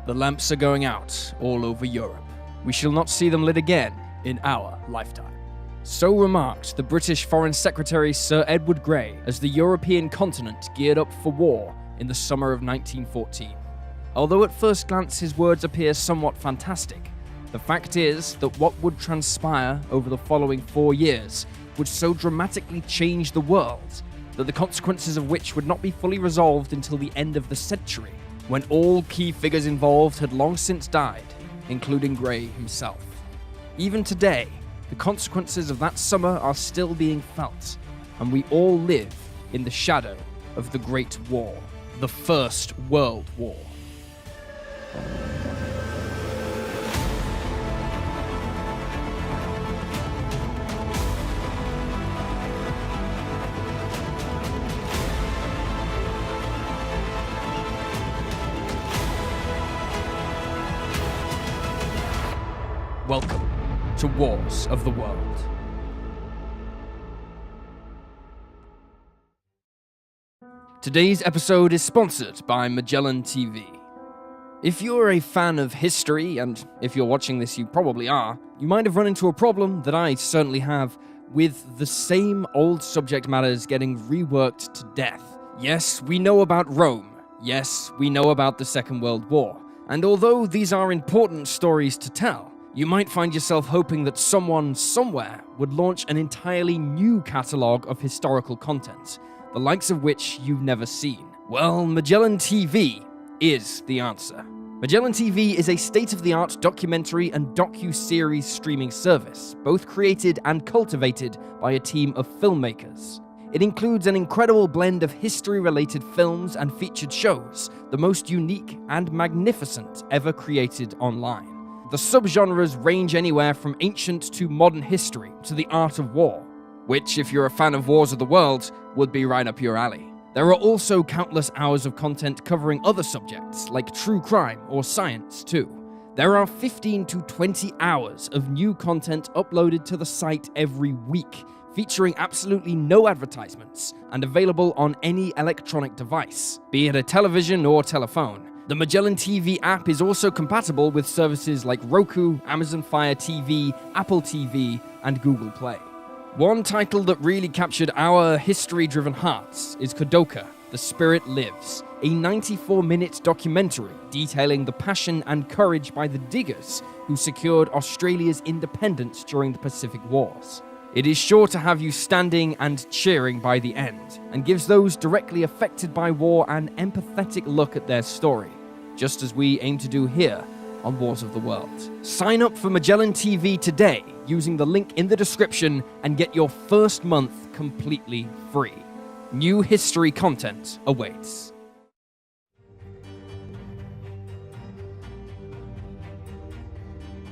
The lamps are going out all over Europe. We shall not see them lit again in our lifetime. So remarked the British Foreign Secretary Sir Edward Grey as the European continent geared up for war in the summer of 1914. Although at first glance his words appear somewhat fantastic, the fact is that what would transpire over the following 4 years would so dramatically change the world that the consequences of which would not be fully resolved until the end of the century, when all key figures involved had long since died, including Grey himself. Even today, the consequences of that summer are still being felt, and we all live in the shadow of the Great War, the First World War. Welcome to Wars of the World. Today's episode is sponsored by Magellan TV. If you're a fan of history, and if you're watching this you probably are, you might have run into a problem that I certainly have with the same old subject matters getting reworked to death. Yes, we know about Rome. Yes, we know about the Second World War. And although these are important stories to tell, you might find yourself hoping that someone, somewhere, would launch an entirely new catalogue of historical content, the likes of which you've never seen. Well, Magellan TV is the answer. Magellan TV is a state-of-the-art documentary and docu-series streaming service, both created and cultivated by a team of filmmakers. It includes an incredible blend of history-related films and featured shows, the most unique and magnificent ever created online. The subgenres range anywhere from ancient to modern history to the art of war, which, if you're a fan of Wars of the World, would be right up your alley. There are also countless hours of content covering other subjects, like true crime or science, too. There are 15 to 20 hours of new content uploaded to the site every week, featuring absolutely no advertisements and available on any electronic device, be it a television or telephone. The Magellan TV app is also compatible with services like Roku, Amazon Fire TV, Apple TV, and Google Play. One title that really captured our history-driven hearts is Kodoka, The Spirit Lives, a 94-minute documentary detailing the passion and courage by the diggers who secured Australia's independence during the Pacific Wars. It is sure to have you standing and cheering by the end, and gives those directly affected by war an empathetic look at their story, just as we aim to do here on Wars of the World. Sign up for Magellan TV today using the link in the description and get your first month completely free. New history content awaits.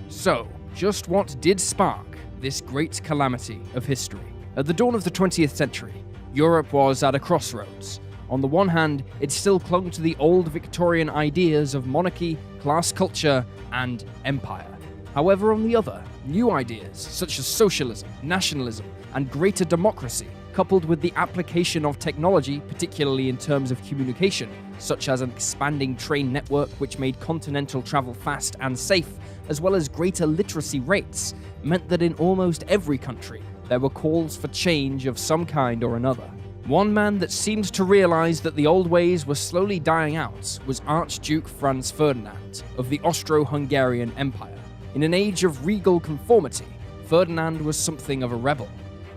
So, just what did spark this great calamity of history? At the dawn of the 20th century, Europe was at a crossroads. On the one hand, it still clung to the old Victorian ideas of monarchy, class culture, and empire. However, on the other, new ideas such as socialism, nationalism, and greater democracy, coupled with the application of technology, particularly in terms of communication, such as an expanding train network which made continental travel fast and safe, as well as greater literacy rates, meant that in almost every country, there were calls for change of some kind or another. One man that seemed to realize that the old ways were slowly dying out was Archduke Franz Ferdinand of the Austro-Hungarian Empire. In an age of regal conformity, Ferdinand was something of a rebel.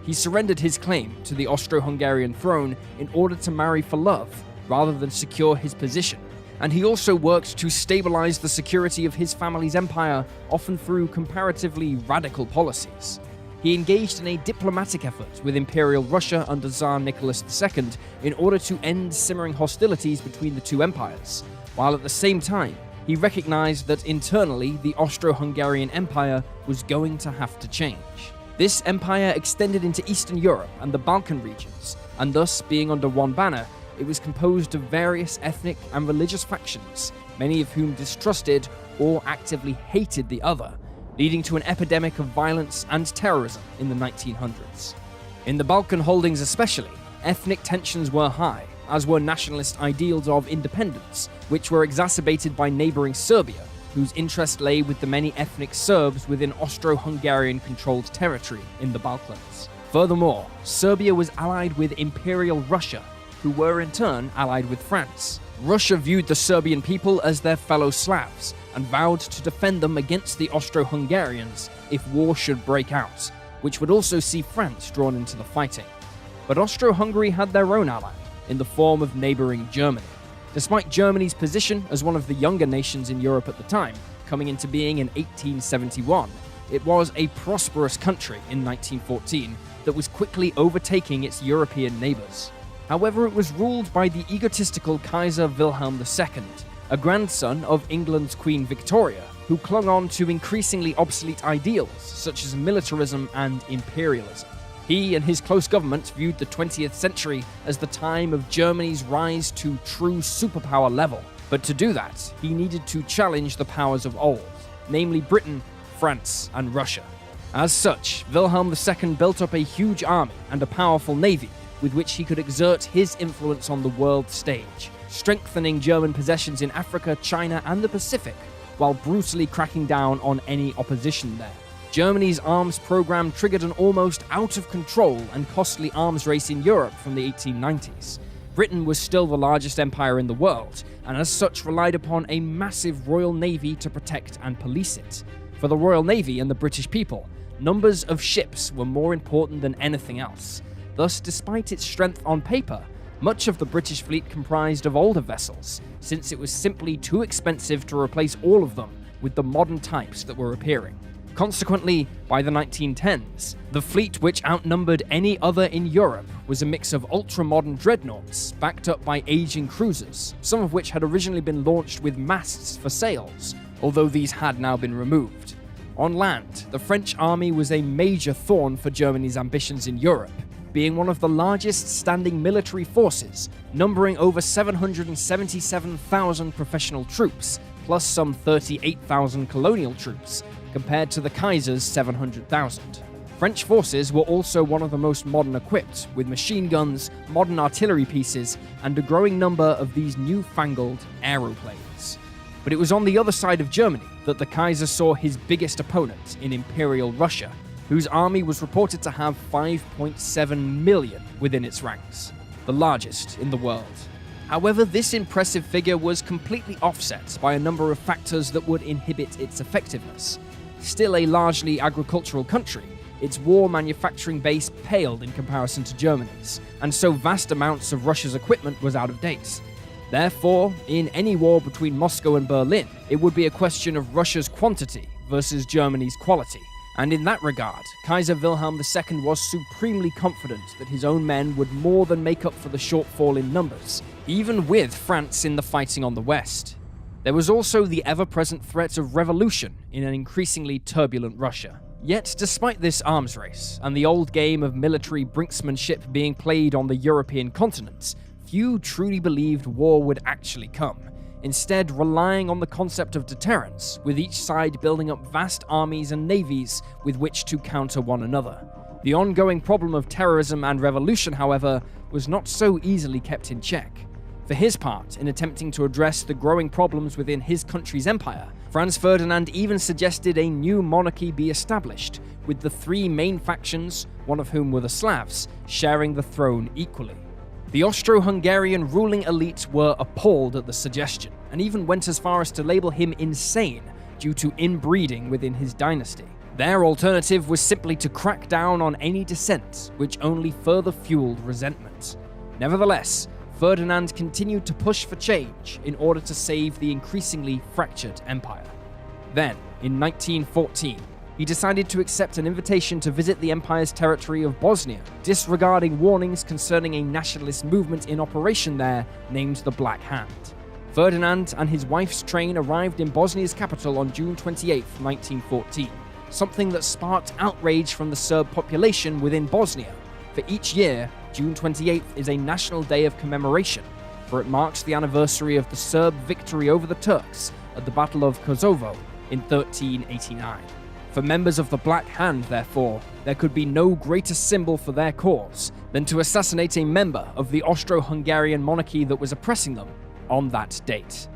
He surrendered his claim to the Austro-Hungarian throne in order to marry for love, rather than secure his position, and he also worked to stabilize the security of his family's empire, often through comparatively radical policies. He engaged in a diplomatic effort with Imperial Russia under Tsar Nicholas II in order to end simmering hostilities between the two empires, while at the same time, he recognized that internally the Austro-Hungarian Empire was going to have to change. This empire extended into Eastern Europe and the Balkan regions, and thus, being under one banner, it was composed of various ethnic and religious factions, many of whom distrusted or actively hated the other, leading to an epidemic of violence and terrorism in the 1900s. In the Balkan holdings especially, ethnic tensions were high, as were nationalist ideals of independence, which were exacerbated by neighboring Serbia, whose interest lay with the many ethnic Serbs within Austro-Hungarian-controlled territory in the Balkans. Furthermore, Serbia was allied with Imperial Russia, who were in turn allied with France. Russia viewed the Serbian people as their fellow Slavs and vowed to defend them against the Austro-Hungarians if war should break out, which would also see France drawn into the fighting. But Austro-Hungary had their own ally, in the form of neighboring Germany. Despite Germany's position as one of the younger nations in Europe at the time, coming into being in 1871, it was a prosperous country in 1914 that was quickly overtaking its European neighbors. However, it was ruled by the egotistical Kaiser Wilhelm II, a grandson of England's Queen Victoria, who clung on to increasingly obsolete ideals such as militarism and imperialism. He and his close government viewed the 20th century as the time of Germany's rise to true superpower level, but to do that, he needed to challenge the powers of old, namely Britain, France, and Russia. As such, Wilhelm II built up a huge army and a powerful navy with which he could exert his influence on the world stage, strengthening German possessions in Africa, China, and the Pacific, while brutally cracking down on any opposition there. Germany's arms program triggered an almost out-of-control and costly arms race in Europe from the 1890s. Britain was still the largest empire in the world, and as such relied upon a massive Royal Navy to protect and police it. For the Royal Navy and the British people, numbers of ships were more important than anything else. Thus, despite its strength on paper, much of the British fleet comprised of older vessels, since it was simply too expensive to replace all of them with the modern types that were appearing. Consequently, by the 1910s, the fleet which outnumbered any other in Europe was a mix of ultra-modern dreadnoughts backed up by aging cruisers, some of which had originally been launched with masts for sails, although these had now been removed. On land, the French army was a major thorn for Germany's ambitions in Europe, being one of the largest standing military forces, numbering over 777,000 professional troops, plus some 38,000 colonial troops, compared to the Kaiser's 700,000. French forces were also one of the most modern equipped, with machine guns, modern artillery pieces, and a growing number of these newfangled aeroplanes. But it was on the other side of Germany that the Kaiser saw his biggest opponent in Imperial Russia, whose army was reported to have 5.7 million within its ranks, the largest in the world. However, this impressive figure was completely offset by a number of factors that would inhibit its effectiveness. Still a largely agricultural country, its war manufacturing base paled in comparison to Germany's, and so vast amounts of Russia's equipment was out of date. Therefore, in any war between Moscow and Berlin, it would be a question of Russia's quantity versus Germany's quality. And in that regard, Kaiser Wilhelm II was supremely confident that his own men would more than make up for the shortfall in numbers, even with France in the fighting on the west. There was also the ever-present threat of revolution in an increasingly turbulent Russia. Yet, despite this arms race, and the old game of military brinksmanship being played on the European continent, few truly believed war would actually come, instead relying on the concept of deterrence, with each side building up vast armies and navies with which to counter one another. The ongoing problem of terrorism and revolution, however, was not so easily kept in check. For his part, in attempting to address the growing problems within his country's empire, Franz Ferdinand even suggested a new monarchy be established, with the three main factions, one of whom were the Slavs, sharing the throne equally. The Austro-Hungarian ruling elite were appalled at the suggestion, and even went as far as to label him insane due to inbreeding within his dynasty. Their alternative was simply to crack down on any dissent, which only further fueled resentment. Nevertheless, Ferdinand continued to push for change in order to save the increasingly fractured empire. Then, in 1914, he decided to accept an invitation to visit the empire's territory of Bosnia, disregarding warnings concerning a nationalist movement in operation there named the Black Hand. Ferdinand and his wife's train arrived in Bosnia's capital on June 28, 1914, something that sparked outrage from the Serb population within Bosnia. For each year, June 28th is a national day of commemoration, for it marks the anniversary of the Serb victory over the Turks at the Battle of Kosovo in 1389. For members of the Black Hand, therefore, there could be no greater symbol for their cause than to assassinate a member of the Austro-Hungarian monarchy that was oppressing them on that date.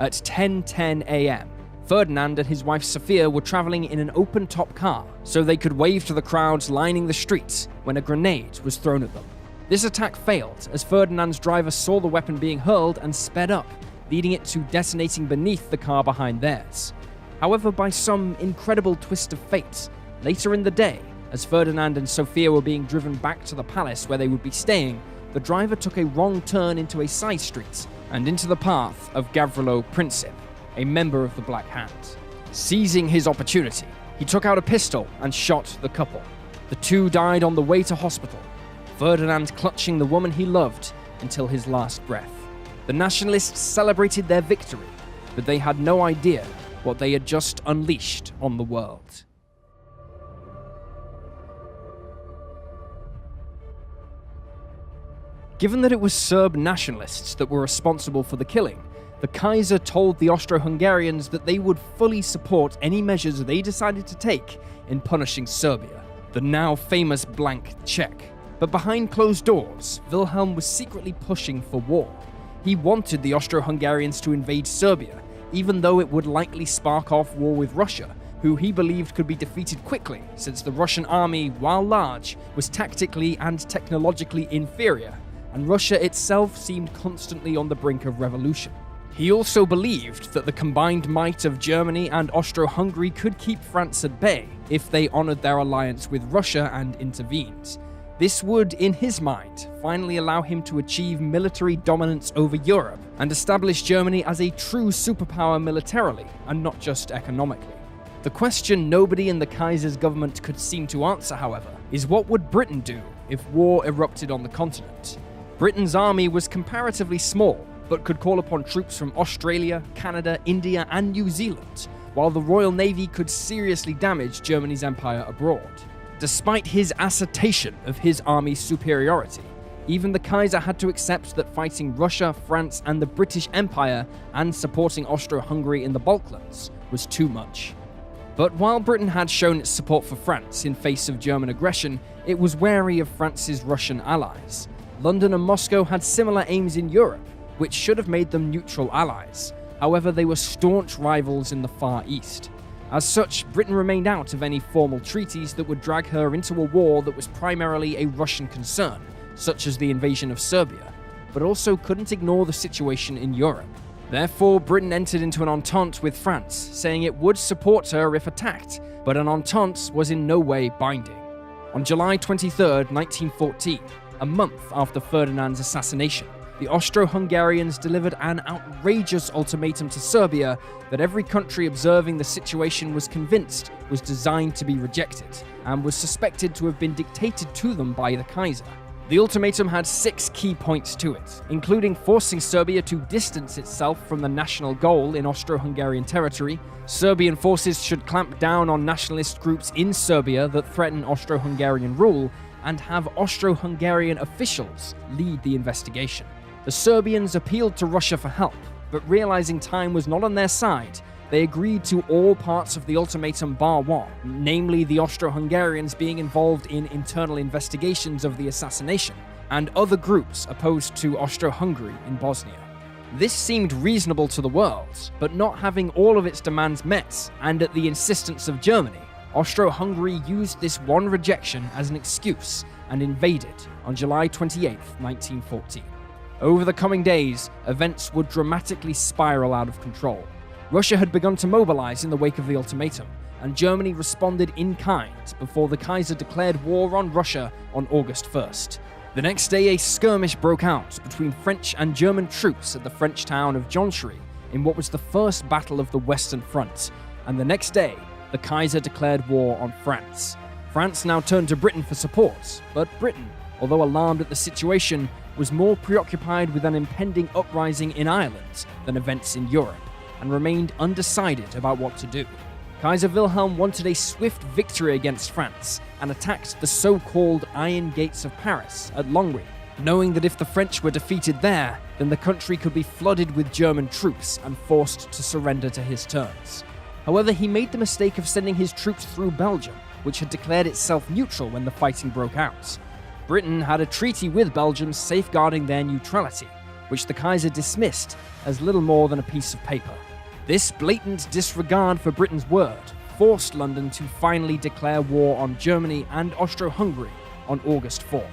At 10:10 a.m., Ferdinand and his wife Sophia were traveling in an open-top car so they could wave to the crowds lining the streets when a grenade was thrown at them. This attack failed as Ferdinand's driver saw the weapon being hurled and sped up, leading it to detonating beneath the car behind theirs. However, by some incredible twist of fate, later in the day, as Ferdinand and Sophia were being driven back to the palace where they would be staying, the driver took a wrong turn into a side street and into the path of Gavrilo Princip, a member of the Black Hand. Seizing his opportunity, he took out a pistol and shot the couple. The two died on the way to hospital, Ferdinand clutching the woman he loved until his last breath. The nationalists celebrated their victory, but they had no idea what they had just unleashed on the world. Given that it was Serb nationalists that were responsible for the killing, the Kaiser told the Austro-Hungarians that they would fully support any measures they decided to take in punishing Serbia, the now famous blank check. But behind closed doors, Wilhelm was secretly pushing for war. He wanted the Austro-Hungarians to invade Serbia, even though it would likely spark off war with Russia, who he believed could be defeated quickly, since the Russian army, while large, was tactically and technologically inferior, and Russia itself seemed constantly on the brink of revolution. He also believed that the combined might of Germany and Austro-Hungary could keep France at bay if they honored their alliance with Russia and intervened. This would, in his mind, finally allow him to achieve military dominance over Europe and establish Germany as a true superpower militarily and not just economically. The question nobody in the Kaiser's government could seem to answer, however, is what would Britain do if war erupted on the continent? Britain's army was comparatively small, but could call upon troops from Australia, Canada, India, and New Zealand, while the Royal Navy could seriously damage Germany's empire abroad. Despite his assertion of his army's superiority, even the Kaiser had to accept that fighting Russia, France, and the British Empire and supporting Austro-Hungary in the Balkans was too much. But while Britain had shown its support for France in face of German aggression, it was wary of France's Russian allies. London and Moscow had similar aims in Europe, which should have made them neutral allies. However, they were staunch rivals in the Far East. As such, Britain remained out of any formal treaties that would drag her into a war that was primarily a Russian concern, such as the invasion of Serbia, but also couldn't ignore the situation in Europe. Therefore, Britain entered into an entente with France, saying it would support her if attacked, but an entente was in no way binding. On July 23, 1914, a month after Ferdinand's assassination, the Austro-Hungarians delivered an outrageous ultimatum to Serbia that every country observing the situation was convinced was designed to be rejected, and was suspected to have been dictated to them by the Kaiser. The ultimatum had 6 key points to it, including forcing Serbia to distance itself from the national goal in Austro-Hungarian territory, Serbian forces should clamp down on nationalist groups in Serbia that threaten Austro-Hungarian rule, and have Austro-Hungarian officials lead the investigation. The Serbians appealed to Russia for help, but realizing time was not on their side, they agreed to all parts of the ultimatum bar one, namely the Austro-Hungarians being involved in internal investigations of the assassination, and other groups opposed to Austro-Hungary in Bosnia. This seemed reasonable to the world, but not having all of its demands met, and at the insistence of Germany, Austro-Hungary used this one rejection as an excuse and invaded on July 28, 1914. Over the coming days, events would dramatically spiral out of control. Russia had begun to mobilize in the wake of the ultimatum, and Germany responded in kind before the Kaiser declared war on Russia on August 1st. The next day, a skirmish broke out between French and German troops at the French town of Jonchery in what was the first battle of the Western Front, and the next day, the Kaiser declared war on France. France now turned to Britain for support, but Britain, although alarmed at the situation, was more preoccupied with an impending uprising in Ireland than events in Europe, and remained undecided about what to do. Kaiser Wilhelm wanted a swift victory against France, and attacked the so-called Iron Gates of Paris at Longwy, knowing that if the French were defeated there, then the country could be flooded with German troops and forced to surrender to his terms. However, he made the mistake of sending his troops through Belgium, which had declared itself neutral when the fighting broke out. Britain had a treaty with Belgium safeguarding their neutrality, which the Kaiser dismissed as little more than a piece of paper. This blatant disregard for Britain's word forced London to finally declare war on Germany and Austro-Hungary on August 4th.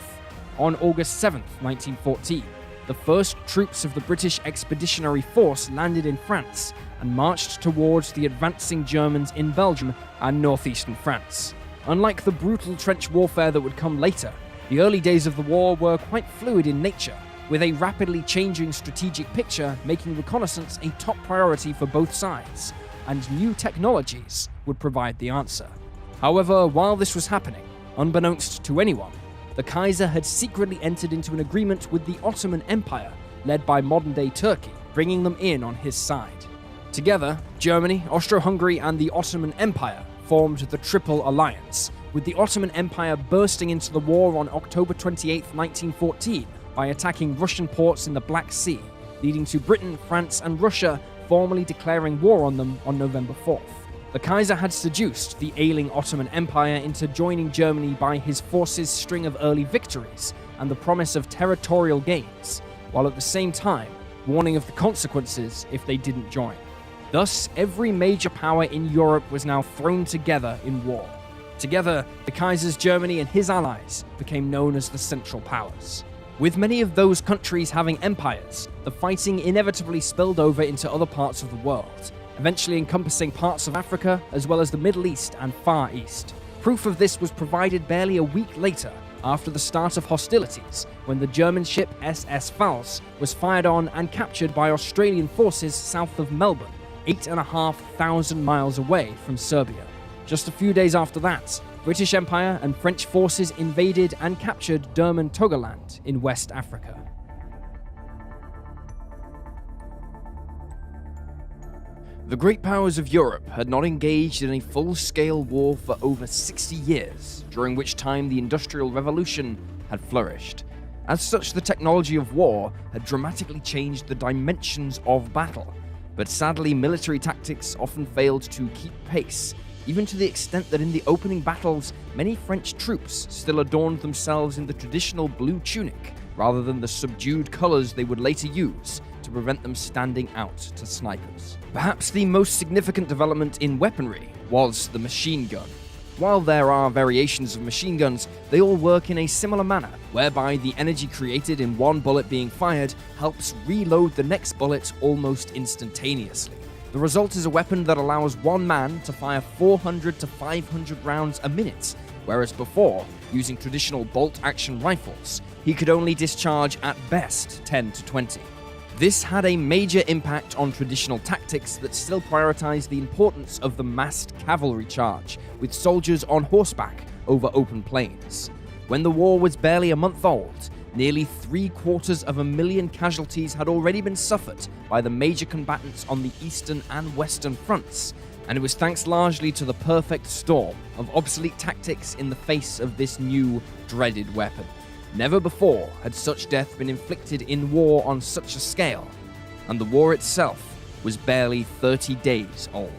On August 7th, 1914, the first troops of the British Expeditionary Force landed in France and marched towards the advancing Germans in Belgium and northeastern France. Unlike the brutal trench warfare that would come later, the early days of the war were quite fluid in nature, with a rapidly changing strategic picture making reconnaissance a top priority for both sides, and new technologies would provide the answer. However, while this was happening, unbeknownst to anyone, the Kaiser had secretly entered into an agreement with the Ottoman Empire, led by modern-day Turkey, bringing them in on his side. Together, Germany, Austro-Hungary, and the Ottoman Empire formed the Triple Alliance, with the Ottoman Empire bursting into the war on October 28, 1914, by attacking Russian ports in the Black Sea, leading to Britain, France, and Russia formally declaring war on them on November 4th. The Kaiser had seduced the ailing Ottoman Empire into joining Germany by his forces' string of early victories and the promise of territorial gains, while at the same time warning of the consequences if they didn't join. Thus, every major power in Europe was now thrown together in war. Together, the Kaiser's Germany and his allies became known as the Central Powers. With many of those countries having empires, the fighting inevitably spilled over into other parts of the world, eventually encompassing parts of Africa as well as the Middle East and Far East. Proof of this was provided barely a week later, after the start of hostilities, when the German ship SS Pfalz was fired on and captured by Australian forces south of Melbourne, 8,500 miles away from Serbia. Just a few days after that, British Empire and French forces invaded and captured Durman-Togoland in West Africa. The great powers of Europe had not engaged in a full-scale war for over 60 years, during which time the Industrial Revolution had flourished. As such, the technology of war had dramatically changed the dimensions of battle, but sadly military tactics often failed to keep pace, even to the extent that in the opening battles, many French troops still adorned themselves in the traditional blue tunic, rather than the subdued colors they would later use to prevent them standing out to snipers. Perhaps the most significant development in weaponry was the machine gun. While there are variations of machine guns, they all work in a similar manner, whereby the energy created in one bullet being fired helps reload the next bullet almost instantaneously. The result is a weapon that allows one man to fire 400 to 500 rounds a minute, whereas before, using traditional bolt-action rifles, he could only discharge at best 10 to 20. This had a major impact on traditional tactics that still prioritized the importance of the massed cavalry charge, with soldiers on horseback over open plains. When the war was barely a month old, nearly 750,000 casualties had already been suffered by the major combatants on the eastern and western fronts, and it was thanks largely to the perfect storm of obsolete tactics in the face of this new, dreaded weapon. Never before had such death been inflicted in war on such a scale, and the war itself was barely 30 days old.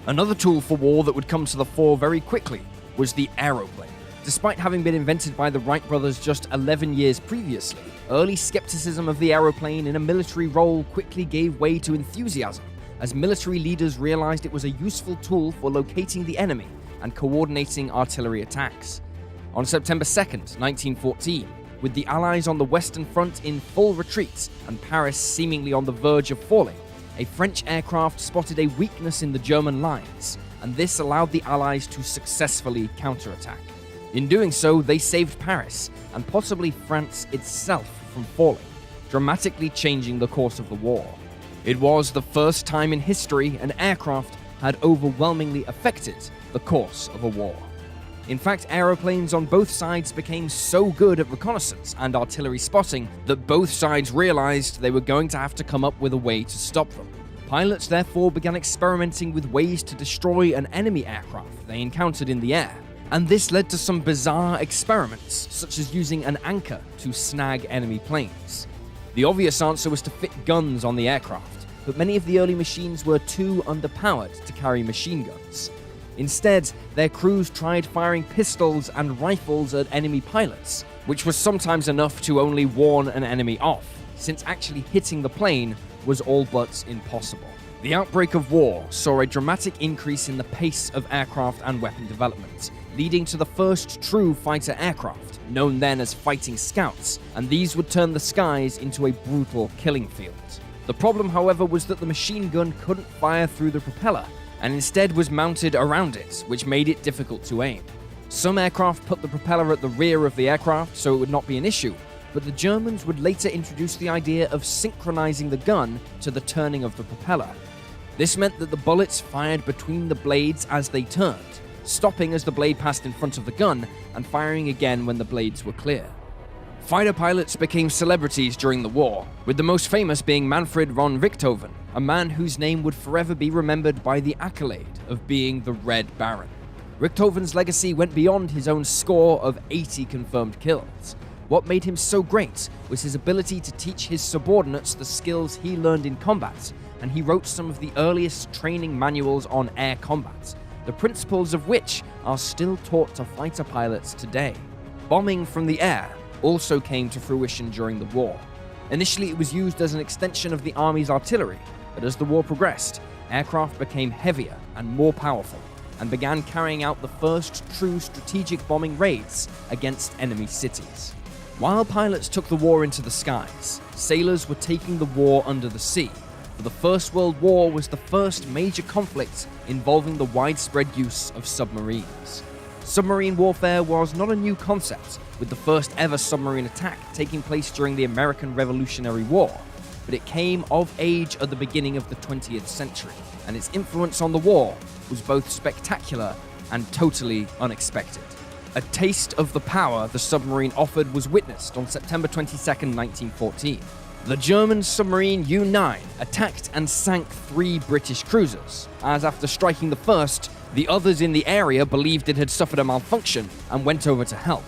Another tool for war that would come to the fore very quickly was the aeroplane. Despite having been invented by the Wright brothers just 11 years previously, early skepticism of the aeroplane in a military role quickly gave way to enthusiasm, as military leaders realized it was a useful tool for locating the enemy and coordinating artillery attacks. On September 2nd, 1914, with the Allies on the Western Front in full retreat and Paris seemingly on the verge of falling, a French aircraft spotted a weakness in the German lines, and this allowed the Allies to successfully counterattack. In doing so, they saved Paris, and possibly France itself, from falling, dramatically changing the course of the war. It was the first time in history an aircraft had overwhelmingly affected the course of a war. In fact, aeroplanes on both sides became so good at reconnaissance and artillery spotting that both sides realized they were going to have to come up with a way to stop them. Pilots therefore began experimenting with ways to destroy an enemy aircraft they encountered in the air, and this led to some bizarre experiments, such as using an anchor to snag enemy planes. The obvious answer was to fit guns on the aircraft, but many of the early machines were too underpowered to carry machine guns. Instead, their crews tried firing pistols and rifles at enemy pilots, which was sometimes enough to only warn an enemy off, since actually hitting the plane was all but impossible. The outbreak of war saw a dramatic increase in the pace of aircraft and weapon development, leading to the first true fighter aircraft, known then as fighting scouts, and these would turn the skies into a brutal killing field. The problem, however, was that the machine gun couldn't fire through the propeller, and instead was mounted around it, which made it difficult to aim. Some aircraft put the propeller at the rear of the aircraft so it would not be an issue, but the Germans would later introduce the idea of synchronizing the gun to the turning of the propeller. This meant that the bullets fired between the blades as they turned, stopping as the blade passed in front of the gun and firing again when the blades were clear. Fighter pilots became celebrities during the war, with the most famous being Manfred von Richthofen, a man whose name would forever be remembered by the accolade of being the Red Baron. Richthofen's legacy went beyond his own score of 80 confirmed kills. What made him so great was his ability to teach his subordinates the skills he learned in combat, and he wrote some of the earliest training manuals on air combat, the principles of which are still taught to fighter pilots today. Bombing from the air also came to fruition during the war. Initially, it was used as an extension of the army's artillery, but as the war progressed, aircraft became heavier and more powerful, and began carrying out the first true strategic bombing raids against enemy cities. While pilots took the war into the skies, sailors were taking the war under the sea, for the First World War was the first major conflict involving the widespread use of submarines. Submarine warfare was not a new concept, with the first ever submarine attack taking place during the American Revolutionary War, but it came of age at the beginning of the 20th century, and its influence on the war was both spectacular and totally unexpected. A taste of the power the submarine offered was witnessed on September 22, 1914. The German submarine U-9 attacked and sank 3 British cruisers, as after striking the first, the others in the area believed it had suffered a malfunction and went over to help.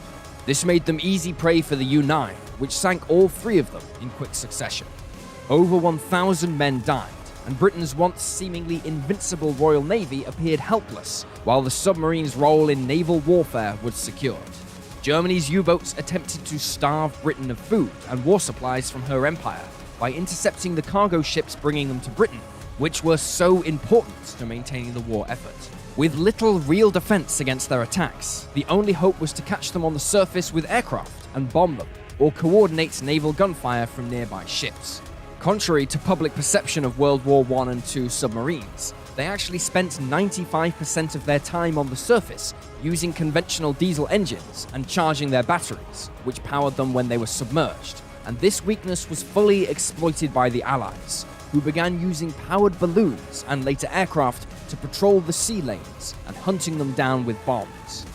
This made them easy prey for the U-9, which sank all 3 of them in quick succession. Over 1,000 men died, and Britain's once seemingly invincible Royal Navy appeared helpless, while the submarine's role in naval warfare was secured. Germany's U-boats attempted to starve Britain of food and war supplies from her empire by intercepting the cargo ships bringing them to Britain, which were so important to maintaining the war effort. With little real defense against their attacks, the only hope was to catch them on the surface with aircraft and bomb them, or coordinate naval gunfire from nearby ships. Contrary to public perception of World War I and II submarines, they actually spent 95% of their time on the surface using conventional diesel engines and charging their batteries, which powered them when they were submerged. And this weakness was fully exploited by the Allies, who began using powered balloons and later aircraft to patrol the sea lanes and hunting them down with bombs.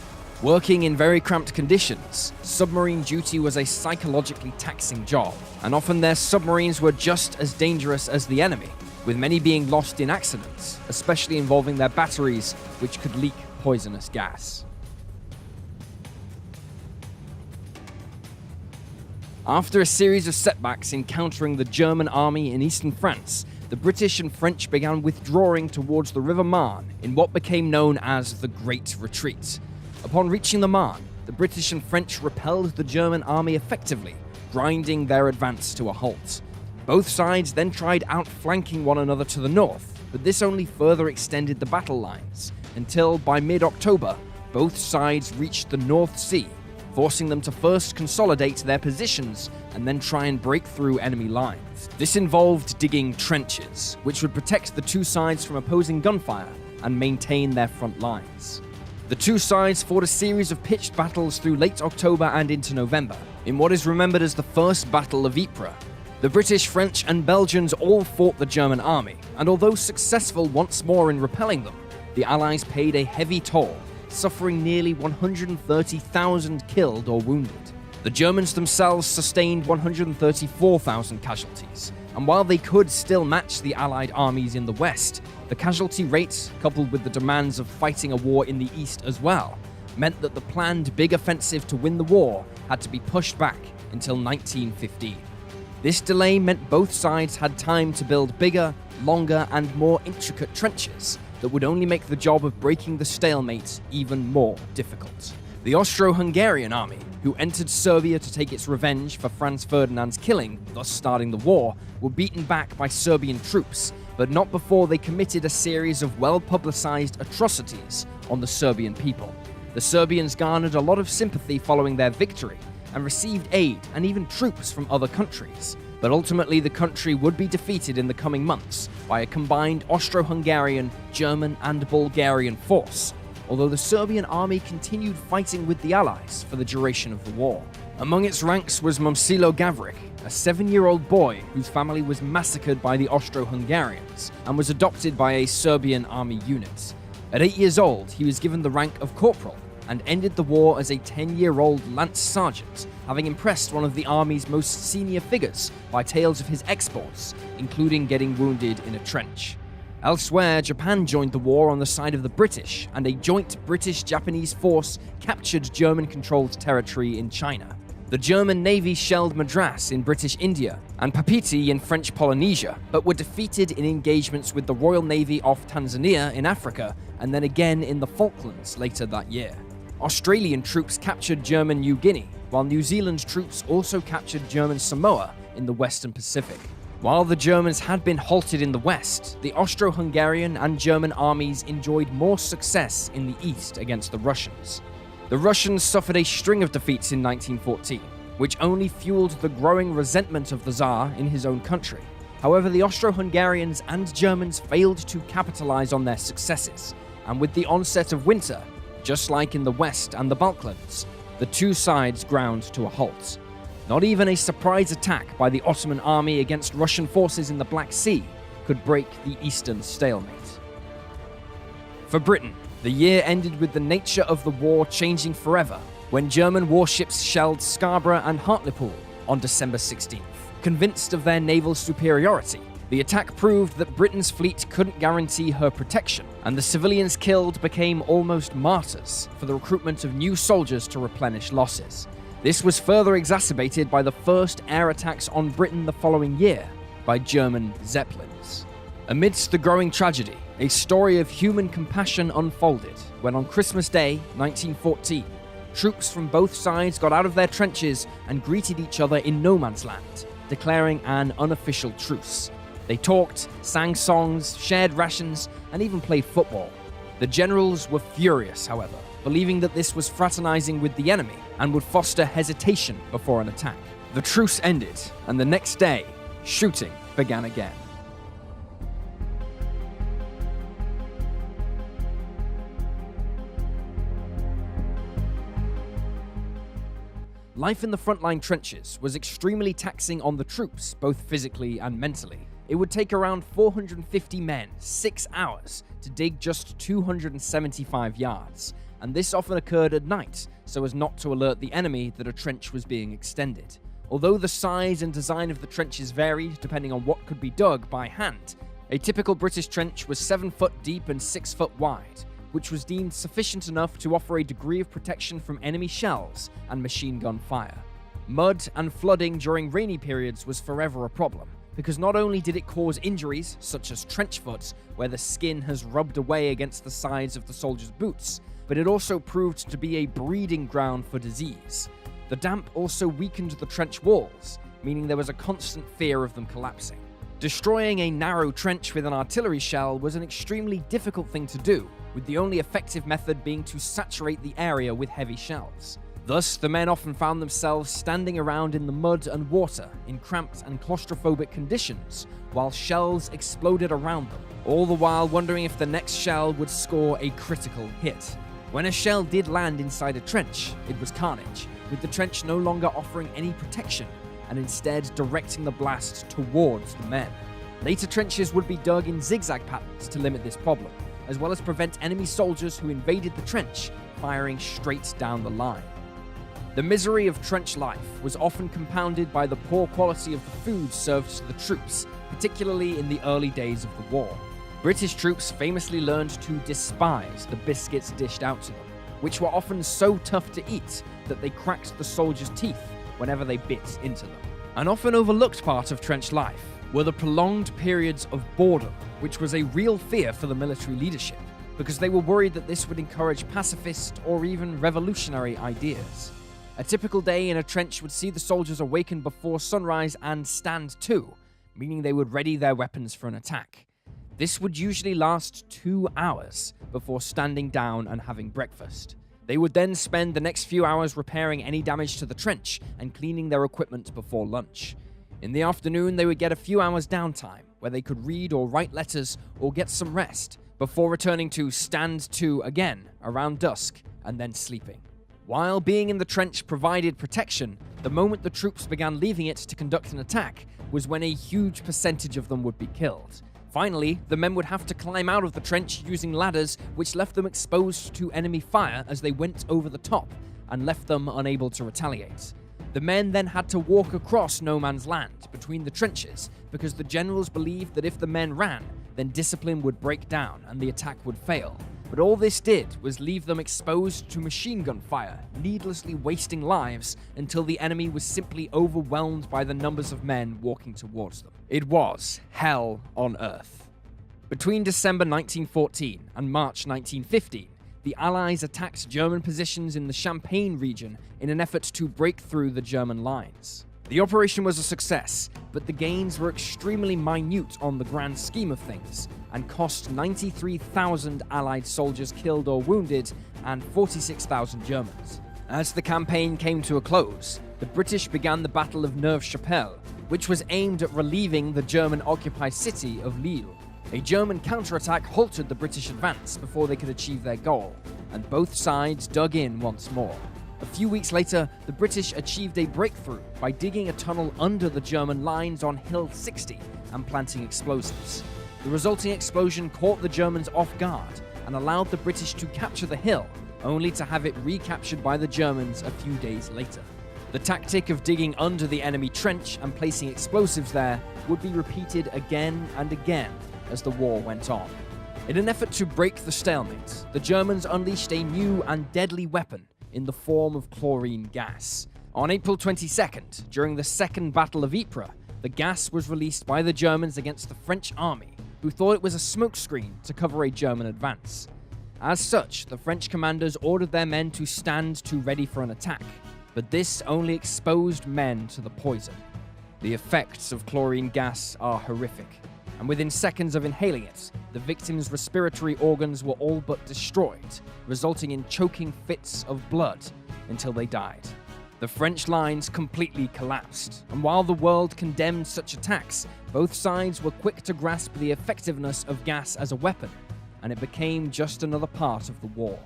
Working in very cramped conditions, submarine duty was a psychologically taxing job, and often their submarines were just as dangerous as the enemy, with many being lost in accidents, especially involving their batteries, which could leak poisonous gas. After a series of setbacks encountering the German army in eastern France, the British and French began withdrawing towards the River Marne in what became known as the Great Retreat. Upon reaching the Marne, the British and French repelled the German army effectively, grinding their advance to a halt. Both sides then tried outflanking one another to the north, but this only further extended the battle lines, until by mid-October, both sides reached the North Sea, forcing them to first consolidate their positions and then try and break through enemy lines. This involved digging trenches, which would protect the two sides from opposing gunfire and maintain their front lines. The two sides fought a series of pitched battles through late October and into November, in what is remembered as the First Battle of Ypres. The British, French, and Belgians all fought the German army, and although successful once more in repelling them, the Allies paid a heavy toll, suffering nearly 130,000 killed or wounded. The Germans themselves sustained 134,000 casualties, and while they could still match the Allied armies in the West, the casualty rates, coupled with the demands of fighting a war in the East as well, meant that the planned big offensive to win the war had to be pushed back until 1915. This delay meant both sides had time to build bigger, longer and more intricate trenches that would only make the job of breaking the stalemate even more difficult. The Austro-Hungarian army, who entered Serbia to take its revenge for Franz Ferdinand's killing, thus starting the war, were beaten back by Serbian troops, but not before they committed a series of well-publicized atrocities on the Serbian people. The Serbians garnered a lot of sympathy following their victory, and received aid and even troops from other countries. But ultimately the country would be defeated in the coming months by a combined Austro-Hungarian, German and Bulgarian force, although the Serbian army continued fighting with the Allies for the duration of the war. Among its ranks was Momcilo Gavric, a 7-year-old boy whose family was massacred by the Austro-Hungarians and was adopted by a Serbian army unit. At 8 years old, he was given the rank of corporal and ended the war as a 10-year-old lance sergeant, having impressed one of the army's most senior figures by tales of his exploits, including getting wounded in a trench. Elsewhere, Japan joined the war on the side of the British, and a joint British-Japanese force captured German-controlled territory in China. The German Navy shelled Madras in British India and Papeete in French Polynesia, but were defeated in engagements with the Royal Navy off Tanzania in Africa, and then again in the Falklands later that year. Australian troops captured German New Guinea, while New Zealand troops also captured German Samoa in the Western Pacific. While the Germans had been halted in the west, the Austro-Hungarian and German armies enjoyed more success in the east against the Russians. The Russians suffered a string of defeats in 1914, which only fueled the growing resentment of the Tsar in his own country. However, the Austro-Hungarians and Germans failed to capitalize on their successes, and with the onset of winter, just like in the West and the Balkans, the two sides ground to a halt. Not even a surprise attack by the Ottoman army against Russian forces in the Black Sea could break the eastern stalemate. For Britain, the year ended with the nature of the war changing forever when German warships shelled Scarborough and Hartlepool on December 16th. Convinced of their naval superiority, the attack proved that Britain's fleet couldn't guarantee her protection, and the civilians killed became almost martyrs for the recruitment of new soldiers to replenish losses. This was further exacerbated by the first air attacks on Britain the following year by German Zeppelins. Amidst the growing tragedy, a story of human compassion unfolded when on Christmas Day, 1914, troops from both sides got out of their trenches and greeted each other in no man's land, declaring an unofficial truce. They talked, sang songs, shared rations, and even played football. The generals were furious, however, believing that this was fraternizing with the enemy and would foster hesitation before an attack. The truce ended, and the next day, shooting began again. Life in the frontline trenches was extremely taxing on the troops, both physically and mentally. It would take around 450 men 6 hours to dig just 275 yards, and this often occurred at night so as not to alert the enemy that a trench was being extended. Although the size and design of the trenches varied depending on what could be dug by hand, a typical British trench was 7 foot deep and 6 foot wide, which was deemed sufficient enough to offer a degree of protection from enemy shells and machine gun fire. Mud and flooding during rainy periods was forever a problem, because not only did it cause injuries, such as trench foot, where the skin has rubbed away against the sides of the soldiers' boots, but it also proved to be a breeding ground for disease. The damp also weakened the trench walls, meaning there was a constant fear of them collapsing. Destroying a narrow trench with an artillery shell was an extremely difficult thing to do, with the only effective method being to saturate the area with heavy shells. Thus, the men often found themselves standing around in the mud and water in cramped and claustrophobic conditions, while shells exploded around them, all the while wondering if the next shell would score a critical hit. When a shell did land inside a trench, it was carnage, with the trench no longer offering any protection, and instead directing the blast towards the men. Later trenches would be dug in zigzag patterns to limit this problem, as well as prevent enemy soldiers who invaded the trench firing straight down the line. The misery of trench life was often compounded by the poor quality of the food served to the troops, particularly in the early days of the war. British troops famously learned to despise the biscuits dished out to them, which were often so tough to eat that they cracked the soldiers' teeth whenever they bit into them. An often overlooked part of trench life were the prolonged periods of boredom, which was a real fear for the military leadership, because they were worried that this would encourage pacifist or even revolutionary ideas. A typical day in a trench would see the soldiers awaken before sunrise and stand to, meaning they would ready their weapons for an attack. This would usually last 2 hours before standing down and having breakfast. They would then spend the next few hours repairing any damage to the trench and cleaning their equipment before lunch. In the afternoon, they would get a few hours downtime where they could read or write letters or get some rest before returning to stand to again around dusk and then sleeping. While being in the trench provided protection, the moment the troops began leaving it to conduct an attack was when a huge percentage of them would be killed. Finally, the men would have to climb out of the trench using ladders, which left them exposed to enemy fire as they went over the top and left them unable to retaliate. The men then had to walk across no man's land between the trenches because the generals believed that if the men ran, then discipline would break down and the attack would fail. But all this did was leave them exposed to machine gun fire, needlessly wasting lives until the enemy was simply overwhelmed by the numbers of men walking towards them. It was hell on earth. Between December 1914 and March 1915, the Allies attacked German positions in the Champagne region in an effort to break through the German lines. The operation was a success, but the gains were extremely minute on the grand scheme of things, and cost 93,000 Allied soldiers killed or wounded and 46,000 Germans. As the campaign came to a close, the British began the Battle of Neuve-Chapelle, which was aimed at relieving the German-occupied city of Lille. A German counterattack halted the British advance before they could achieve their goal, and both sides dug in once more. A few weeks later, the British achieved a breakthrough by digging a tunnel under the German lines on Hill 60 and planting explosives. The resulting explosion caught the Germans off guard and allowed the British to capture the hill, only to have it recaptured by the Germans a few days later. The tactic of digging under the enemy trench and placing explosives there would be repeated again and again as the war went on. In an effort to break the stalemate, the Germans unleashed a new and deadly weapon in the form of chlorine gas. On April 22nd, during the Second Battle of Ypres, the gas was released by the Germans against the French army, who thought it was a smokescreen to cover a German advance. As such, the French commanders ordered their men to stand to ready for an attack, but this only exposed men to the poison. The effects of chlorine gas are horrific, and within seconds of inhaling it, the victims' respiratory organs were all but destroyed, resulting in choking fits of blood until they died. The French lines completely collapsed, and while the world condemned such attacks, both sides were quick to grasp the effectiveness of gas as a weapon, and it became just another part of the war.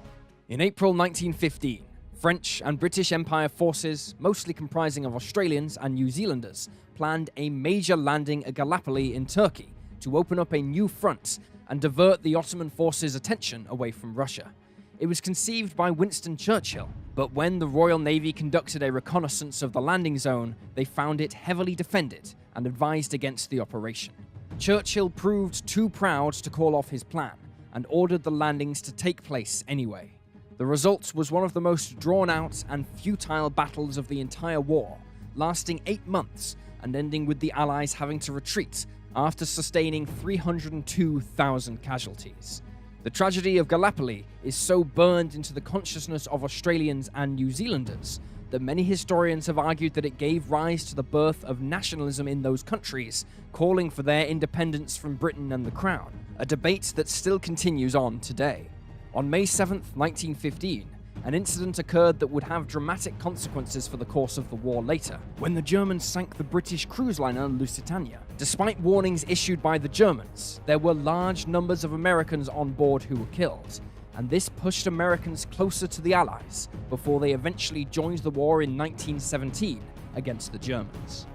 In April 1915, French and British Empire forces, mostly comprising of Australians and New Zealanders, planned a major landing at Gallipoli in Turkey to open up a new front and divert the Ottoman forces' attention away from Russia. It was conceived by Winston Churchill, but when the Royal Navy conducted a reconnaissance of the landing zone, they found it heavily defended and advised against the operation. Churchill proved too proud to call off his plan and ordered the landings to take place anyway. The result was one of the most drawn-out and futile battles of the entire war, lasting 8 months and ending with the Allies having to retreat after sustaining 302,000 casualties. The tragedy of Gallipoli is so burned into the consciousness of Australians and New Zealanders that many historians have argued that it gave rise to the birth of nationalism in those countries, calling for their independence from Britain and the Crown, a debate that still continues on today. On May 7, 1915, an incident occurred that would have dramatic consequences for the course of the war later, when the Germans sank the British cruise liner Lusitania. Despite warnings issued by the Germans, there were large numbers of Americans on board who were killed, and this pushed Americans closer to the Allies before they eventually joined the war in 1917 against the Germans.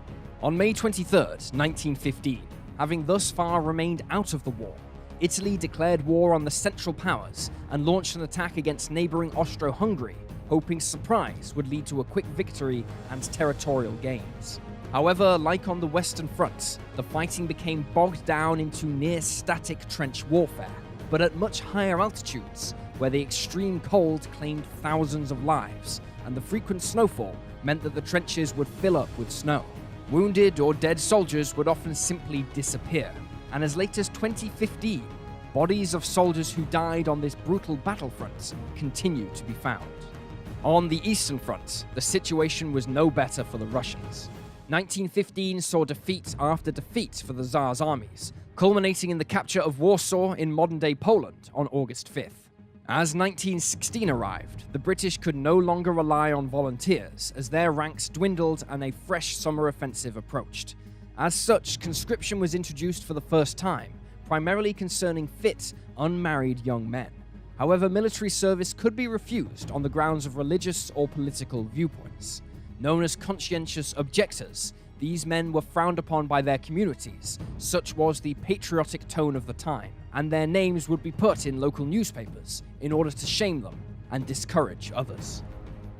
On May 23, 1915, having thus far remained out of the war, Italy declared war on the Central Powers and launched an attack against neighboring Austro-Hungary, hoping surprise would lead to a quick victory and territorial gains. However, like on the Western Front, the fighting became bogged down into near-static trench warfare, but at much higher altitudes, where the extreme cold claimed thousands of lives, and the frequent snowfall meant that the trenches would fill up with snow. Wounded or dead soldiers would often simply disappear, and as late as 2015, bodies of soldiers who died on this brutal battlefront continue to be found. On the Eastern Front, the situation was no better for the Russians. 1915 saw defeat after defeat for the Tsar's armies, culminating in the capture of Warsaw in modern-day Poland on August 5th. As 1916 arrived, the British could no longer rely on volunteers as their ranks dwindled and a fresh summer offensive approached. As such, conscription was introduced for the first time, primarily concerning fit, unmarried young men. However, military service could be refused on the grounds of religious or political viewpoints. Known as conscientious objectors, these men were frowned upon by their communities, such was the patriotic tone of the time, and their names would be put in local newspapers in order to shame them and discourage others.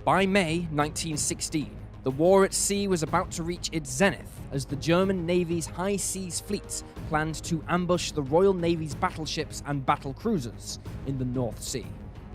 By May 1916, the war at sea was about to reach its zenith as the German Navy's high seas fleet planned to ambush the Royal Navy's battleships and battle cruisers in the North Sea.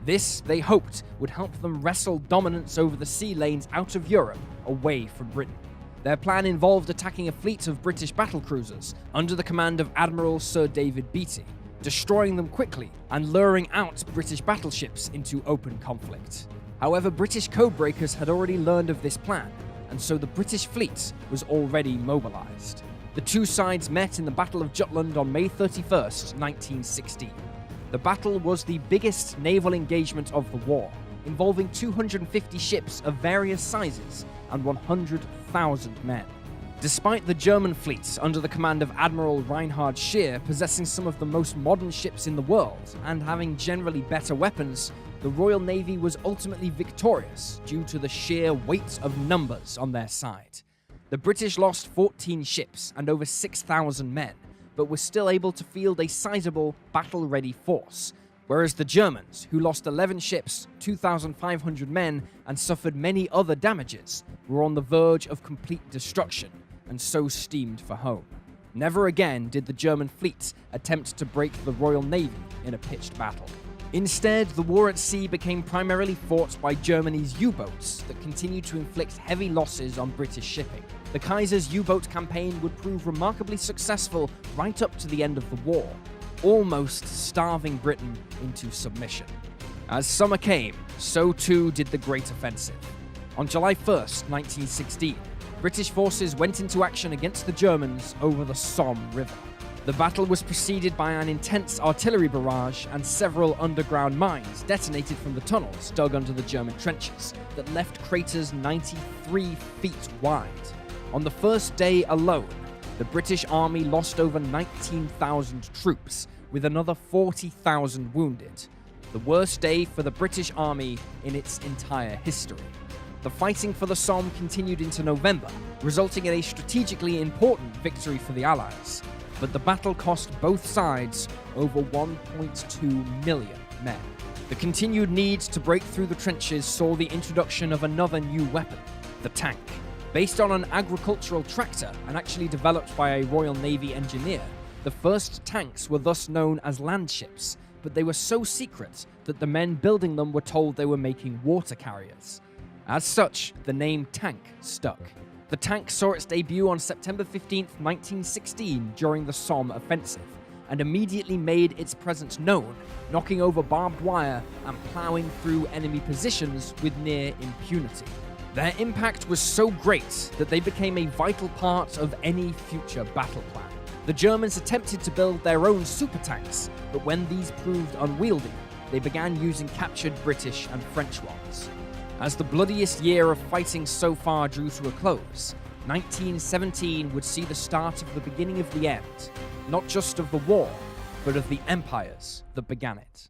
This, they hoped, would help them wrestle dominance over the sea lanes out of Europe, away from Britain. Their plan involved attacking a fleet of British battlecruisers under the command of Admiral Sir David Beatty, destroying them quickly and luring out British battleships into open conflict. However, British codebreakers had already learned of this plan, and so the British fleet was already mobilized. The two sides met in the Battle of Jutland on May 31st, 1916. The battle was the biggest naval engagement of the war, involving 250 ships of various sizes and 100,000 men. Despite the German fleet under the command of Admiral Reinhard Scheer possessing some of the most modern ships in the world and having generally better weapons, the Royal Navy was ultimately victorious due to the sheer weight of numbers on their side. The British lost 14 ships and over 6,000 men, but were still able to field a sizable, battle-ready force, whereas the Germans, who lost 11 ships, 2,500 men, and suffered many other damages, were on the verge of complete destruction, and so steamed for home. Never again did the German fleet attempt to break the Royal Navy in a pitched battle. Instead, the war at sea became primarily fought by Germany's U-boats that continued to inflict heavy losses on British shipping. The Kaiser's U-boat campaign would prove remarkably successful right up to the end of the war, almost starving Britain into submission. As summer came, so too did the Great Offensive. On July 1st, 1916, British forces went into action against the Germans over the Somme River. The battle was preceded by an intense artillery barrage and several underground mines detonated from the tunnels dug under the German trenches that left craters 93 feet wide. On the first day alone, the British Army lost over 19,000 troops, with another 40,000 wounded. The worst day for the British Army in its entire history. The fighting for the Somme continued into November, resulting in a strategically important victory for the Allies. But the battle cost both sides over 1.2 million men. The continued need to break through the trenches saw the introduction of another new weapon, the tank. Based on an agricultural tractor and actually developed by a Royal Navy engineer, the first tanks were thus known as land ships, but they were so secret that the men building them were told they were making water carriers. As such, the name tank stuck. The tank saw its debut on September 15, 1916 during the Somme offensive, and immediately made its presence known, knocking over barbed wire and ploughing through enemy positions with near impunity. Their impact was so great that they became a vital part of any future battle plan. The Germans attempted to build their own super tanks, but when these proved unwieldy, they began using captured British and French ones. As the bloodiest year of fighting so far drew to a close, 1917 would see the start of the beginning of the end, not just of the war, but of the empires that began it.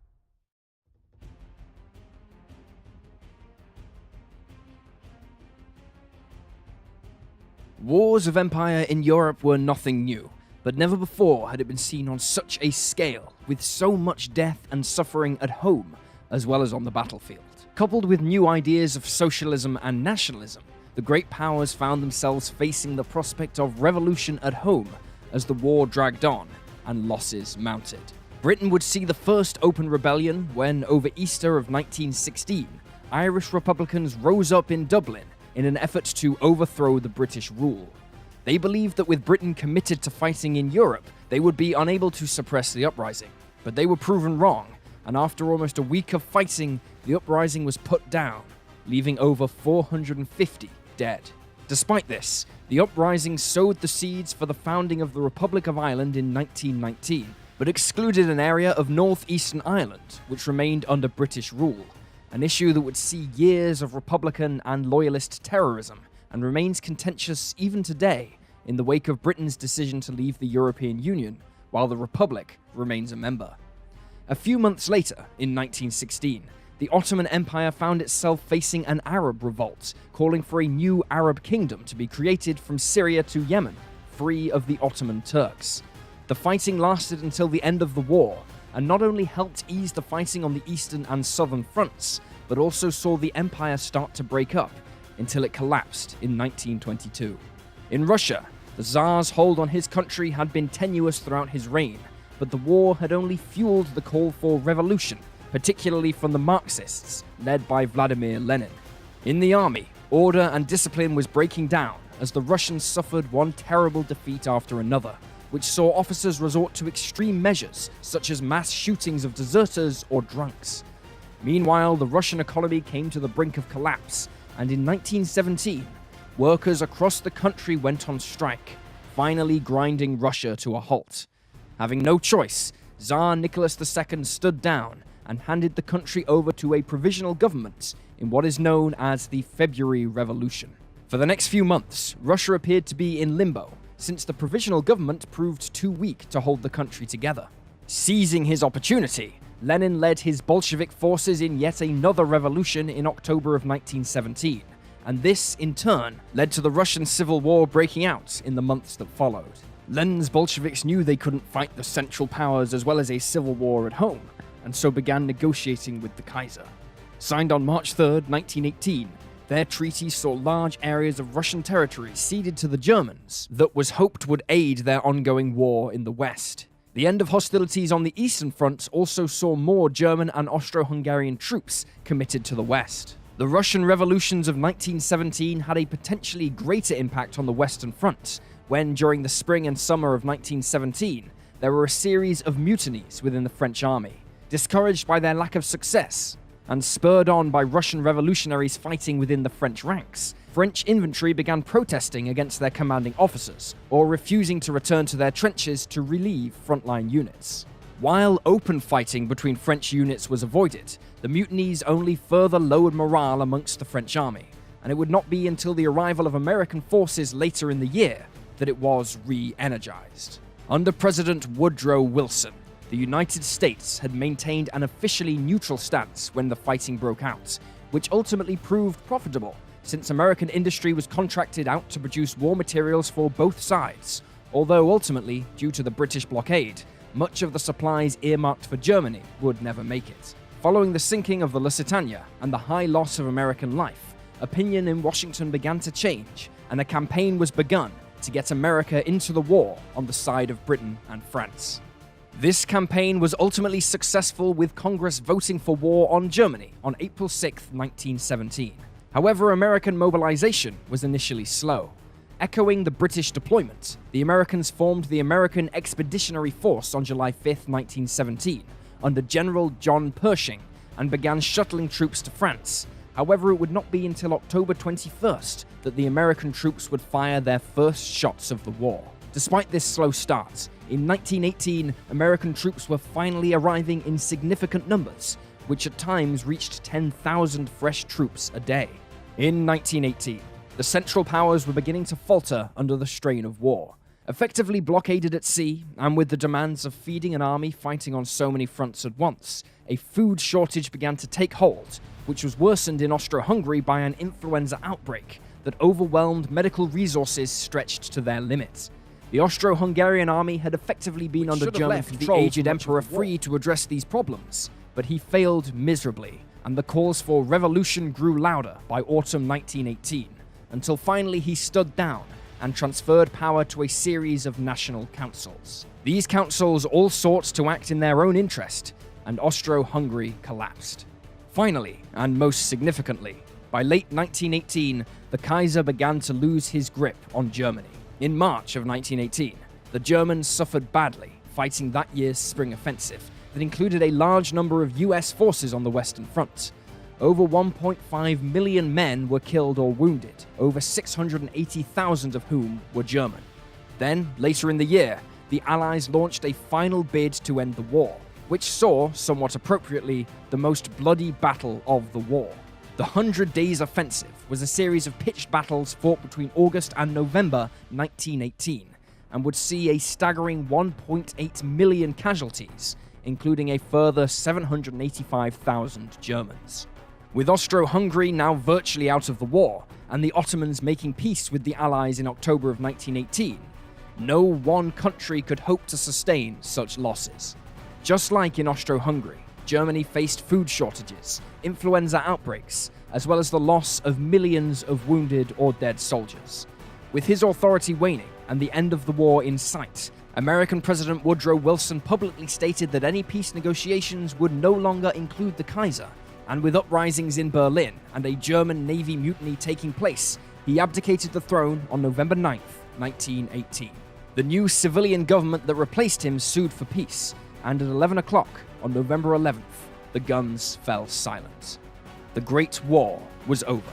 Wars of empire in Europe were nothing new, but never before had it been seen on such a scale, with so much death and suffering at home, as well as on the battlefield. Coupled with new ideas of socialism and nationalism, the great powers found themselves facing the prospect of revolution at home as the war dragged on and losses mounted. Britain would see the first open rebellion when, over Easter of 1916, Irish Republicans rose up in Dublin in an effort to overthrow the British rule. They believed that with Britain committed to fighting in Europe, they would be unable to suppress the uprising. But they were proven wrong, and after almost a week of fighting, the uprising was put down, leaving over 450 dead. Despite this, the uprising sowed the seeds for the founding of the Republic of Ireland in 1919, but excluded an area of northeastern Ireland, which remained under British rule, an issue that would see years of Republican and Loyalist terrorism, and remains contentious even today in the wake of Britain's decision to leave the European Union, while the Republic remains a member. A few months later, in 1916, the Ottoman Empire found itself facing an Arab revolt, calling for a new Arab kingdom to be created from Syria to Yemen, free of the Ottoman Turks. The fighting lasted until the end of the war, and not only helped ease the fighting on the eastern and southern fronts, but also saw the empire start to break up, until it collapsed in 1922. In Russia, the Tsar's hold on his country had been tenuous throughout his reign, but the war had only fueled the call for revolution, particularly from the Marxists, led by Vladimir Lenin. In the army, order and discipline was breaking down as the Russians suffered one terrible defeat after another, which saw officers resort to extreme measures such as mass shootings of deserters or drunks. Meanwhile, the Russian economy came to the brink of collapse, and in 1917, workers across the country went on strike, finally grinding Russia to a halt. Having no choice, Tsar Nicholas II stood down and handed the country over to a provisional government in what is known as the February Revolution. For the next few months, Russia appeared to be in limbo, since the provisional government proved too weak to hold the country together. Seizing his opportunity, Lenin led his Bolshevik forces in yet another revolution in October of 1917, and this, in turn, led to the Russian Civil War breaking out in the months that followed. Lenin's Bolsheviks knew they couldn't fight the Central Powers as well as a civil war at home, and so began negotiating with the Kaiser. Signed on March 3, 1918, their treaty saw large areas of Russian territory ceded to the Germans that was hoped would aid their ongoing war in the West. The end of hostilities on the Eastern Front also saw more German and Austro-Hungarian troops committed to the West. The Russian revolutions of 1917 had a potentially greater impact on the Western Front, when during the spring and summer of 1917, there were a series of mutinies within the French army. Discouraged by their lack of success, and spurred on by Russian revolutionaries fighting within the French ranks, French infantry began protesting against their commanding officers, or refusing to return to their trenches to relieve frontline units. While open fighting between French units was avoided, the mutinies only further lowered morale amongst the French army, and it would not be until the arrival of American forces later in the year that it was re-energized. Under President Woodrow Wilson, the United States had maintained an officially neutral stance when the fighting broke out, which ultimately proved profitable, since American industry was contracted out to produce war materials for both sides, although ultimately, due to the British blockade, much of the supplies earmarked for Germany would never make it. Following the sinking of the Lusitania and the high loss of American life, opinion in Washington began to change, and a campaign was begun to get America into the war on the side of Britain and France. This campaign was ultimately successful, with Congress voting for war on Germany on April 6, 1917. However, American mobilization was initially slow. Echoing the British deployment, the Americans formed the American Expeditionary Force on July 5, 1917, under General John Pershing, and began shuttling troops to France. However, it would not be until October 21st that the American troops would fire their first shots of the war. Despite this slow start, in 1918, American troops were finally arriving in significant numbers, which at times reached 10,000 fresh troops a day. In 1918, the Central Powers were beginning to falter under the strain of war. Effectively blockaded at sea, and with the demands of feeding an army fighting on so many fronts at once, a food shortage began to take hold, which was worsened in Austro-Hungary by an influenza outbreak that overwhelmed medical resources stretched to their limit. The Austro-Hungarian army had effectively been under German control, the aged emperor free to address these problems, but he failed miserably, and the calls for revolution grew louder by autumn 1918, until finally he stood down and transferred power to a series of national councils. These councils all sought to act in their own interest, and Austro-Hungary collapsed. Finally, and most significantly, by late 1918, the Kaiser began to lose his grip on Germany. In March of 1918, the Germans suffered badly fighting that year's spring offensive that included a large number of US forces on the Western Front. Over 1.5 million men were killed or wounded, over 680,000 of whom were German. Then, later in the year, the Allies launched a final bid to end the war, which saw, somewhat appropriately, the most bloody battle of the war. The 100 Days Offensive was a series of pitched battles fought between August and November 1918, and would see a staggering 1.8 million casualties, including a further 785,000 Germans. With Austro-Hungary now virtually out of the war, and the Ottomans making peace with the Allies in October of 1918, no one country could hope to sustain such losses. Just like in Austro-Hungary, Germany faced food shortages, influenza outbreaks, as well as the loss of millions of wounded or dead soldiers. With his authority waning and the end of the war in sight, American President Woodrow Wilson publicly stated that any peace negotiations would no longer include the Kaiser, and with uprisings in Berlin and a German Navy mutiny taking place, he abdicated the throne on November 9th, 1918. The new civilian government that replaced him sued for peace, and at 11 o'clock on November 11th, the guns fell silent. The Great War was over.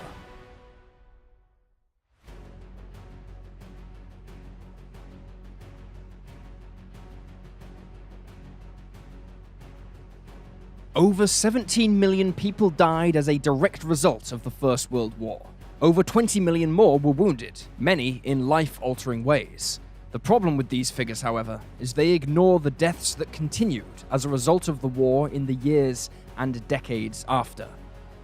Over 17 million people died as a direct result of the First World War. Over 20 million more were wounded, many in life-altering ways. The problem with these figures, however, is they ignore the deaths that continued as a result of the war in the years and decades after.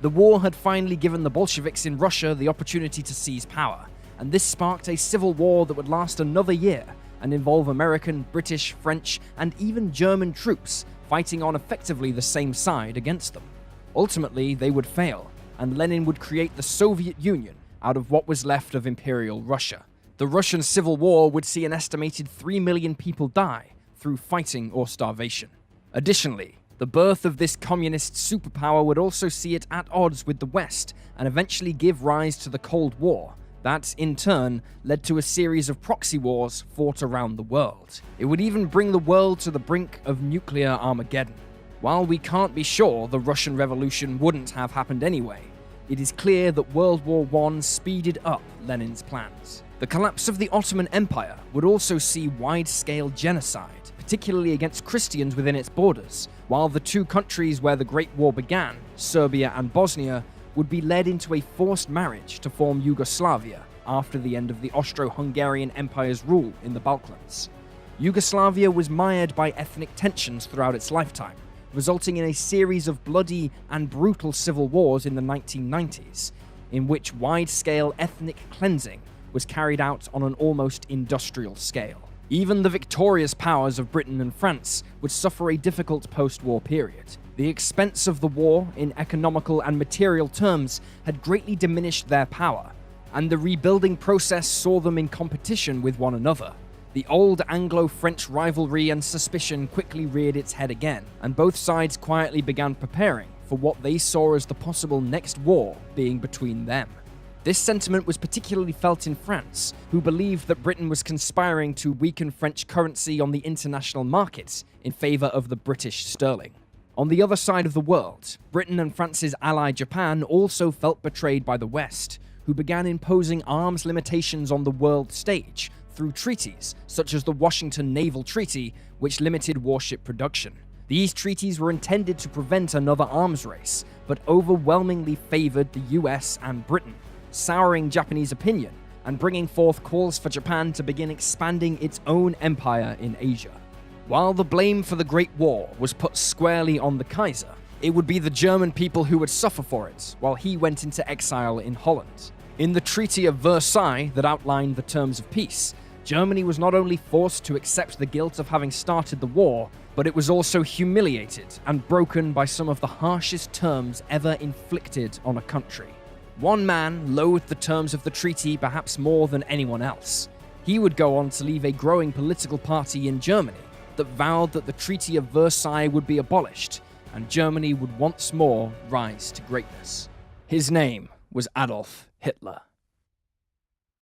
The war had finally given the Bolsheviks in Russia the opportunity to seize power, and this sparked a civil war that would last another year and involve American, British, French, and even German troops fighting on effectively the same side against them. Ultimately, they would fail, and Lenin would create the Soviet Union out of what was left of Imperial Russia. The Russian Civil War would see an estimated 3 million people die through fighting or starvation. Additionally, the birth of this communist superpower would also see it at odds with the West and eventually give rise to the Cold War. That, in turn, led to a series of proxy wars fought around the world. It would even bring the world to the brink of nuclear Armageddon. While we can't be sure the Russian Revolution wouldn't have happened anyway, it is clear that World War I speeded up Lenin's plans. The collapse of the Ottoman Empire would also see wide-scale genocide, particularly against Christians within its borders, while the two countries where the Great War began, Serbia and Bosnia, would be led into a forced marriage to form Yugoslavia after the end of the Austro-Hungarian Empire's rule in the Balkans. Yugoslavia was mired by ethnic tensions throughout its lifetime, resulting in a series of bloody and brutal civil wars in the 1990s, in which wide-scale ethnic cleansing was carried out on an almost industrial scale. Even the victorious powers of Britain and France would suffer a difficult post-war period. The expense of the war, in economical and material terms, had greatly diminished their power, and the rebuilding process saw them in competition with one another. The old Anglo-French rivalry and suspicion quickly reared its head again, and both sides quietly began preparing for what they saw as the possible next war being between them. This sentiment was particularly felt in France, who believed that Britain was conspiring to weaken French currency on the international markets in favour of the British sterling. On the other side of the world, Britain and France's ally Japan also felt betrayed by the West, who began imposing arms limitations on the world stage through treaties such as the Washington Naval Treaty, which limited warship production. These treaties were intended to prevent another arms race, but overwhelmingly favoured the US and Britain, souring Japanese opinion and bringing forth calls for Japan to begin expanding its own empire in Asia. While the blame for the Great War was put squarely on the Kaiser, it would be the German people who would suffer for it while he went into exile in Holland. In the Treaty of Versailles that outlined the terms of peace, Germany was not only forced to accept the guilt of having started the war, but it was also humiliated and broken by some of the harshest terms ever inflicted on a country. One man loathed the terms of the treaty perhaps more than anyone else. He would go on to leave a growing political party in Germany that vowed that the Treaty of Versailles would be abolished, and Germany would once more rise to greatness. His name was Adolf Hitler.